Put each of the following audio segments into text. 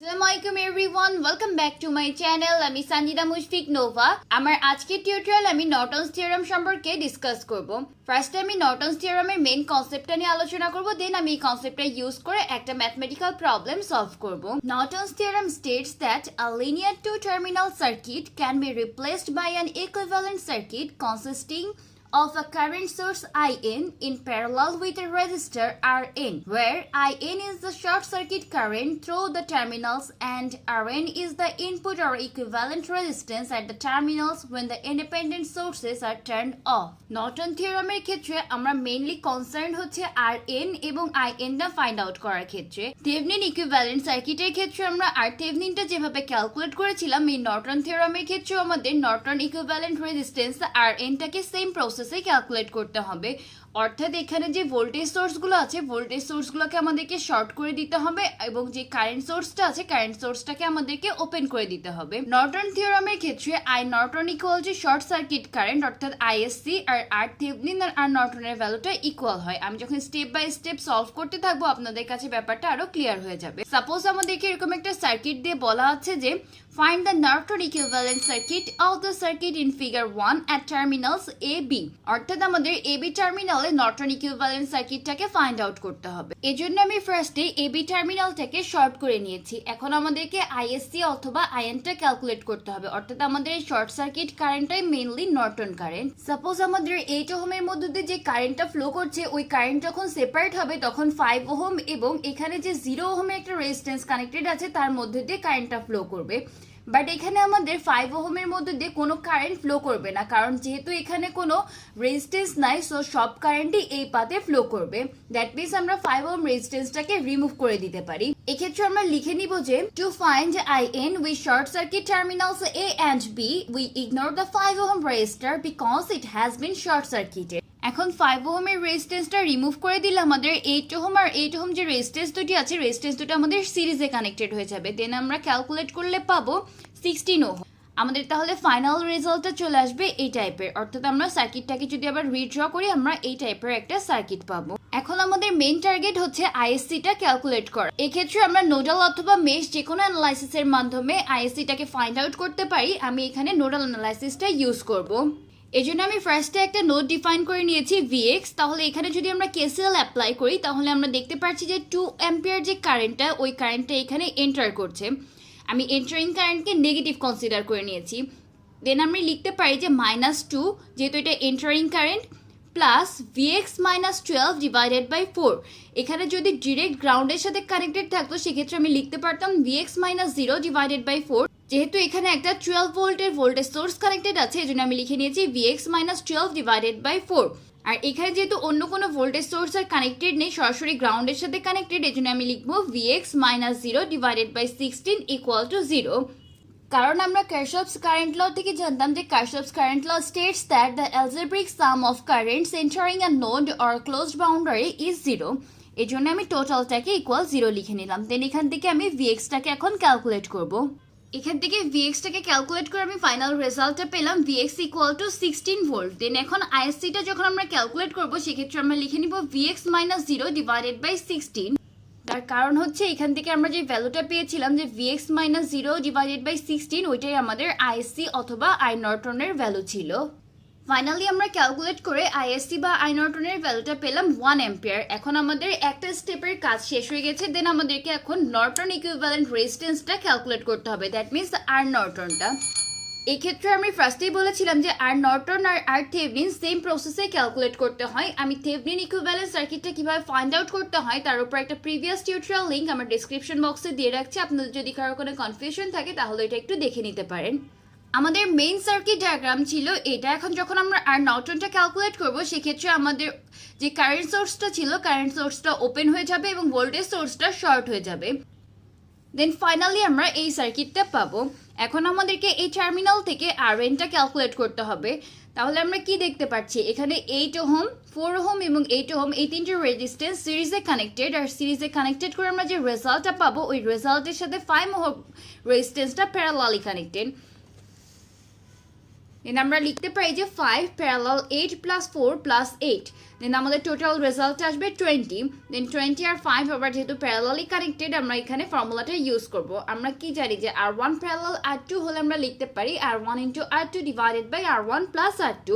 Assalamualaikum everyone, welcome back to my channel. আমি Sunjida Nova. আমার আজকের টিউটোরিয়াল আমি নর্টনস থিওরাম সম্পর্কে ডিসকাস করব। ফার্স্ট আমি নর্টনস থিওরামের মেইন কনসেপ্টটা নিয়ে আলোচনা করব, দেন আমি এই কনসেপ্টটা ইউজ করে একটা ম্যাথমেটিক্যাল প্রবলেম সলভ করব। নর্টনস theorem states that a linear two-terminal circuit can be replaced by an equivalent circuit consisting of a current source IN in parallel with a resistor RN, where IN is the short circuit current through the terminals and RN is the input or equivalent resistance at the terminals when the independent sources are turned off. Norton theorem এর ক্ষেত্রে আমরা mainly concern হচ্ছে RN এবং IN টা find out করার ক্ষেত্রে। Thevenin equivalent সার্কিটের ক্ষেত্রে আমরা থেভেনিনটা যেভাবে ক্যালকুলেট করেছিলাম, এই নর্টন থিওরামের ক্ষেত্রেও আমাদের নর্টন ইকুইভ্যালেন্ট রেজিস্ট্যান্স RN টাকে সেম প্রসেসে ক্যালকুলেট করতে হবে। অর্থাৎ এখানে যে ভোল্টেজ সোর্সগুলো আছে, ভোল্টেজ সোর্সগুলোকে আমাদেরকে শর্ট করে দিতে হবে এবং যে কারেন্ট সোর্সটা আছে, কারেন্ট সোর্সটাকে আমাদেরকে ওপেন করে দিতে হবে। নর্টন থিওরামের ক্ষেত্রে I Norton equal to short circuit current, অর্থাৎ আইএসসি আর থেভেনিন আর নর্টনের ভ্যালুটা ইকুয়াল হয়। আমি যখন স্টেপ বাই স্টেপ সলভ করতে থাকবো আপনাদের কাছে ব্যাপারটা আরো ক্লিয়ার হয়ে যাবে। সাপোজ আমাদেরকে এরকম একটা সার্কিট দিয়ে বলা আছে যে find the Norton equivalent circuit of the circuit in figure 1 at terminals AB, অর্থাৎ আমাদের AB টার্মিনালে নর্টন ইকুইভ্যালেন্ট সার্কিটটাকে ফাইন্ড আউট করতে হবে। এজন্য আমি ফার্স্টে AB টার্মিনালটাকে শর্ট করে নিয়েছি। এখন আমাদেরকে আইএসসি অথবা আইএনটা ক্যালকুলেট করতে হবে, অর্থাৎ আমাদের এই শর্ট সার্কিট কারেন্টটাই মেইনলি নর্টন কারেন্ট। সাপোজ আমাদের 8 ওহমের মধ্যে দিয়ে যে কারেন্টটা ফ্লো করছে, ওই কারেন্ট যখন সেপারেট হবে তখন 5 ওহম এবং এখানে যে 0 ওহমের একটা রেজিস্ট্যান্স কানেক্টেড আছে তার মধ্যে দিয়ে কারেন্টটা ফ্লো করবে। বাট এখানে আমাদের 5 ওহমের মধ্যে দিয়ে কোনো কারেন্ট ফ্লো করবে না, কারণ যেহেতু এখানে কোনো রেজিস্ট্যান্স নাই, সো সব কারেন্টই এই পাথে ফ্লো করবে। দ্যাট মিনস আমরা 5 ওহম রেজিস্ট্যান্সটাকে রিমুভ করে দিতে পারি। এক্ষেত্রে আমরা লিখে নিব যে to find IN with short circuit terminals A and B, we ignore the 5 ohm resistor because it has been short circuited. এখন 5 ওহমের রেজিস্ট্যান্সটা রিমুভ করে দিলে আমাদের 8 ওহম আর 8 ওহম যে রেজিস্ট্যান্স দুটি আছে, রেজিস্ট্যান্স দুটো আমাদের সিরিজে কানেক্টেড হয়ে যাবে। দেন আমরা ক্যালকুলেট করলে পাবো 16 ওহম। আমাদের তাহলে ফাইনাল রেজাল্টটা চলে আসবে এই টাইপের, অর্থাৎ আমরা সার্কিটটাকে যদি আবার রিড্র করি আমরা এই টাইপের একটা সার্কিট পাবো। এখন আমাদের মেইন টার্গেট হচ্ছে আইএসসিটা ক্যালকুলেট করা। এক্ষেত্রে আমরা নোডাল অথবা মেশ যে কোনো অ্যানালাইসিসের মাধ্যমে আইএসসিটাকে ফাইন্ড আউট করতে পারি। আমি এখানে নোডাল অ্যানালাইসিসটা ইউজ করব। এই জন্য আমি ফার্স্টে একটা নোড ডিফাইন করে নিয়েছি Vx। তাহলে এখানে যদি আমরা কেসিএল অ্যাপ্লাই করি তাহলে আমরা দেখতে পাচ্ছি যে 2 অ্যাম্পিয়ার যে কারেন্টটা, ওই কারেন্টটা এখানে এন্টার করছে। আমি এন্টারিং কারেন্টকে নেগেটিভ কনসিডার করে নিয়েছি। দেন আমি লিখতে পারি যে -2, যেহেতু এটা entering current, plus Vx -12 divided by 4। এখানে যদি ডিরেক্ট গ্রাউন্ডের সাথে কানেক্টেড থাকতো সেক্ষেত্রে আমি লিখতে পারতাম Vx -0 ডিভাইডেড বাই 4। যেহেতু এখানে একটা 12 ভোল্টের ভোল্টেজ সোর্স কানেক্টেড আছে, এজন্য আমি লিখে নিয়েছি Vx -12 ডিভাইডেড বাই 4। আর এখানে যেহেতু অন্য কোনো ভোল্টেজ সোর্স আর কানেক্টেড নেই, সরাসরি গ্রাউন্ডের সাথে কানেক্টেড, এজন্য আমি লিখবো Vx -0 divided by 16 equal to 0। কারণ আমরা কারশফস কারেন্ট ল থেকে জানতাম যে Kirchhoff's current law states that the algebraic sum of currents entering a node or closed boundary is 0। এই জন্য আমি টোটালটাকে ইকুয়াল 0 লিখে নিলাম। দেন এখান থেকে আমি Vx-টাকে এখন ক্যালকুলেট করব। এখান থেকে Vx-টাকে ক্যালকুলেট করে আমি ফাইনাল রেজাল্টটা পেলাম Vx ইকুয়াল টু 16 ভোল্ট। দেন এখন আইএসসিটা যখন আমরা ক্যালকুলেট করব সেক্ষেত্রে আমরা লিখে নিব Vx -0 ডিভাইডেড বাই 16। তার কারণ হচ্ছে এখান থেকে আমরা যে ভ্যালুটা পেয়েছিলাম যে Vx -0 ডিভাইডেড বাই 16, ওইটাই আমাদের আইএসসি অথবা আই নর্টনের ভ্যালু ছিল। ফাইনালি আমরা ক্যালকুলেট করে আইএসসি বা আই নর্টনের ভ্যালুটা পেলাম 1 অ্যাম্পিয়ার। এখন আমাদের একটা স্টেপের কাজ শেষ হয়ে গেছে। দেন আমাদেরকে এখন নর্টন ইকুইভ্যালেন্ট রেজিস্ট্যান্সটা ক্যালকুলেট করতে হবে, দ্যাট মিনস আর নর্টনটা। এই ক্ষেত্রে আমি ফার্স্টেই বলেছিলাম যে আর নর্টন আর থেভেনিন সেম প্রসেসে ক্যালকুলেট করতে হয়। আমি থেভেনিন ইকুইভ্যালেন্ট সার্কিটটা কিভাবে ফাইন্ড আউট করতে হয় তার উপর একটা প্রিভিয়াস টিউটোরিয়াল লিংক আমার ডেসক্রিপশন বক্সে দিয়ে রাখছি। আপনাদের যদি কারো কোনো কনফিউশন থাকে তাহলে এটা একটু দেখে নিতে পারেন। আমাদের মেইন সার্কিট ডায়াগ্রাম ছিল এটা। এখন যখন আমরা আর নর্টনটা ক্যালকুলেট করব সেক্ষেত্রে আমাদের যে কারেন্ট সোর্সটা ছিল, কারেন্ট সোর্সটা ওপেন হয়ে যাবে এবং ভোল্টেজ সোর্সটা শর্ট হয়ে যাবে। দেন ফাইনালি আমরা এই সার্কিটটা পাবো। এখন আমাদেরকে এই টার্মিনাল থেকে RN-টা ক্যালকুলেট করতে হবে। তাহলে আমরা কি দেখতে পাচ্ছি, এখানে 8 ওহম, 4 ওহম এবং 8 ওহম এই তিনটে রেজিস্ট্যান্স সিরিজে কানেক্টেড। আর সিরিজে কানেক্টেড করে আমরা যে রেজাল্টটা পাবো ওই রেজাল্টের সাথে 5 ওহম রেজিস্ট্যান্সটা প্যারালালি কানেক্টেড। দেন আমরা লিখতে পারি যে 5 প্যারালাল 8 প্লাস 4 প্লাস 8, দেন আমাদের টোটাল রেজাল্ট আসবে 20, দেন 20 আর 5 আবার যেহেতু প্যারালালি কানেক্টেড আমরা এখানে ফর্মুলাটা ইউজ করব। আমরা কি জানি যে R1 প্যারালাল R2 হলে আমরা লিখতে পারি R1 into R2 divided by R1 plus R2।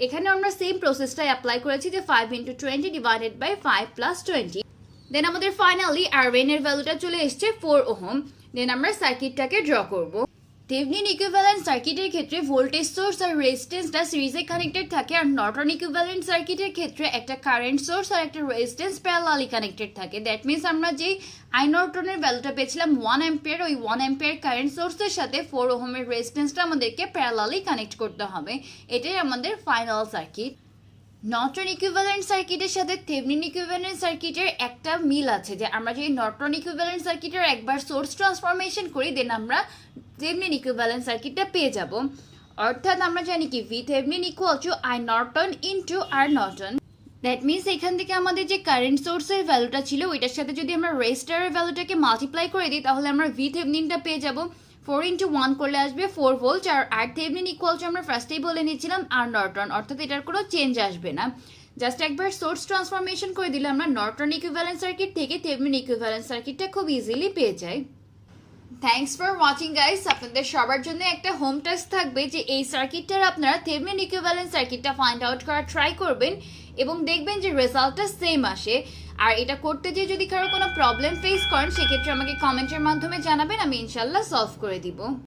এখানে আমরা সেম প্রসেসটাই অ্যাপ্লাই করেছি যে 5 ইন্টু 20 ডিভাইডেড বাই 5 প্লাস 20। দেন আমাদের ফাইনালি R1 এর ভ্যালুটা চলে এসছে 4 ওহম। দেন আমরা সার্কিটটাকে ড্র করব। থেভেনিন ইকুইভ্যালেন্ট সার্কিটের ক্ষেত্রে ভোল্টেজ সোর্স আর রেজিস্ট্যান্সটা সিরিজে কানেক্টেড থাকে, আর নর্টন ইকুইভ্যালেন্ট সার্কিটের ক্ষেত্রে একটা কারেন্ট সোর্স আর একটা রেজিস্ট্যান্স প্যারালালি কানেক্টেড থাকে। দ্যাট মিনস আমরা যে আই নর্টনের ভ্যালুটা পেয়েছিলাম 1 অ্যাম্পিয়ার, ওই 1 অ্যাম্পিয়ার কারেন্ট সোর্সের সাথে 4 ওহমের রেজিস্ট্যান্সটা আমাদেরকে প্যারালালি কানেক্ট করতে হবে। এটাই আমাদের ফাইনাল সার্কিট। নর্টন ইকুইভ্যালেন্ট সার্কিটের সাথে থেভেনিন ইকুইভ্যালেন্ট সার্কিটের একটা মিল আছে যে আমরা যদি নর্টন ইকুইভ্যালেন্ট সার্কিটের একবার সোর্স ট্রান্সফরমেশন করি দেন আমরা থেভেনিন ইকুইভ্যালেন্ট সার্কিটটা পেয়ে যাব। অর্থাৎ আমরা জানি কি V Thevenin equal to I Norton into R Norton. That means এখান থেকে আমাদের যে কারেন্ট সোর্সের ভ্যালুটা ছিল ওইটার সাথে যদি আমরা রেজিস্টারের ভ্যালুটাকে মাল্টিপ্লাই করে দিই তাহলে আমরা ভি থেভেনিনটা পেয়ে যাব। 4 ইন্টু 1 করলে আসবে 4 ভোল্ট, আর থেভেনিন ইকুয়াল টু আমরা ফার্স্টেই বলে নিয়েছিলাম আর নর্টন, অর্থাৎ এটার কোনো চেঞ্জ আসবে না। জাস্ট একবার সোর্স ট্রান্সফরমেশন করে দিলে আমরা নর্টন ইকুইভ্যালেন্ট সার্কিট থেকে থেভেনিন ইকুইভ্যালেন্ট সার্কিটটা খুব ইজিলি পেয়ে যাই। Thanks for watching guys. আপনাদের সবার জন্য একটা হোম টেস্ট থাকবে যে এই সার্কিটটার আপনারা থেভেনিন ইকুইভ্যালেন্ট সার্কিটটা ফাইন্ড আউট করার ট্রাই করবেন এবং দেখবেন যে রেজাল্টটা সেম আসে। আর এটা করতে গিয়ে যদি কারো কোনো প্রবলেম ফেস করেন সেক্ষেত্রে আমাকে কমেন্টের মাধ্যমে জানাবেন, আমি ইনশাল্লাহ সলভ করে দিব।